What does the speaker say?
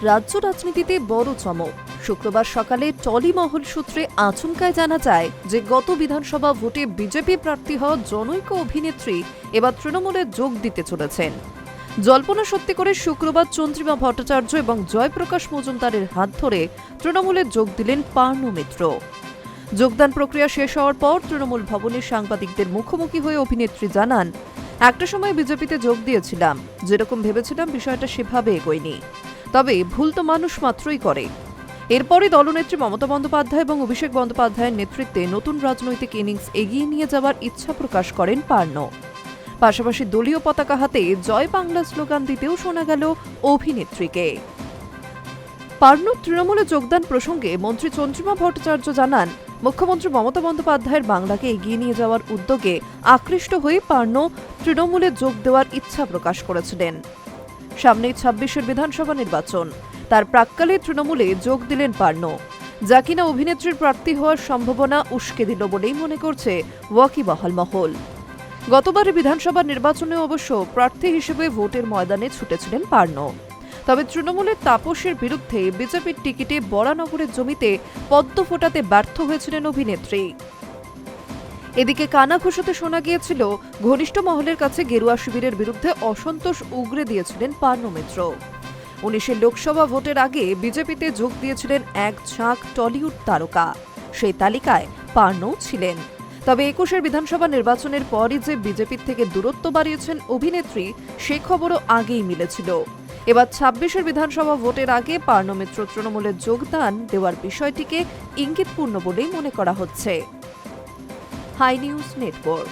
রাজ্য রাজনীতিতে বড় চমক। শুক্রবার সকালে টলি মহল সূত্রে আচমকায় জানা যায় যে গত বিধানসভা ভোটে বিজেপি প্রার্থী হওয়া জনৈক অভিনেত্রী এবার তৃণমূলে যোগ দিতে চলেছেন। জল্পনা সত্যি করে শুক্রবার চন্দ্রিমা ভট্টাচার্য এবং জয়প্রকাশ মজুমদারের হাত ধরে তৃণমূলে যোগ দিলেন পার্নো মিত্র। যোগদান প্রক্রিয়া শেষ হওয়ার পর তৃণমূল ভবনে সাংবাদিকদের মুখোমুখি হয়ে অভিনেত্রী জানান, একটা সময় বিজেপিতে যোগ দিয়েছিলাম, যেরকম ভেবেছিলাম বিষয়টা সেভাবে এগোয়নি, তবে ভুল তো মানুষ মাত্রই করে। এরপরই দলনেত্রী মমতা বন্দ্যোপাধ্যায় এবং অভিষেক বন্দ্যোপাধ্যায়ের নেতৃত্বে নতুন রাজনৈতিক ইনিংস এগিয়ে নিয়ে যাওয়ার ইচ্ছা প্রকাশ করেন পার্নো। পাশাপাশি দলীয় পতাকা হাতে জয় বাংলা স্লোগান দিতেও শোনা গেল অভিনেত্রীকে। পার্নো তৃণমূলে যোগদান প্রসঙ্গে মন্ত্রী চন্দ্রিমা ভট্টাচার্য জানান, মুখ্যমন্ত্রী মমতা বন্দ্যোপাধ্যায়ের বাংলাকে এগিয়ে নিয়ে যাওয়ার উদ্যোগে আকৃষ্ট হয়ে পার্নো তৃণমূলে যোগ দেওয়ার ইচ্ছা প্রকাশ করেছিলেন। সামনেই ২৬-এর বিধানসভা নির্বাচন, তার প্রাক্কালে তৃণমূলে যোগ দিলেন পার্নো, যা কিনা অভিনেত্রীর প্রার্থী হওয়ার সম্ভাবনা উস্কে দিল বলেই মনে করছে ওয়াকিবহাল মহল। গতবারের বিধানসভা নির্বাচনে অবশ্য প্রার্থী হিসেবে ভোটের ময়দানে ছুটেছিলেন পার্নো, তবে তৃণমূলের তাপসের বিরুদ্ধে বিজেপির টিকিটে বরানগরের জমিতে পদ্ম ফোটাতে ব্যর্থ হয়েছিলেন অভিনেত্রী। এদিকে কানাঘুষোতে শোনা গিয়েছিল ঘনিষ্ঠ মহলের কাছে গেরুয়া শিবিরের বিরুদ্ধে অসন্তোষ উগরে দিয়েছিলেন পার্নো মিত্র। ১৯ লোকসভা ভোটের আগে বিজেপিতে যোগ দিয়েছিলেন এক ঝাঁক টলিউড তারকা, সেই তালিকায় পার্নো ছিলেন। তবে ২১-এর বিধানসভা নির্বাচনের পরই যে বিজেপির থেকে দূরত্ব বাড়িয়েছেন অভিনেত্রী, সে খবরও আগেই মিলেছিল। এবার ২৬-এর বিধানসভা ভোটের আগে পার্নো মিত্র তৃণমূলে যোগদান দেওয়ার বিষয়টিকে ইঙ্গিতপূর্ণ বলেই মনে করা হচ্ছে। Hi news network.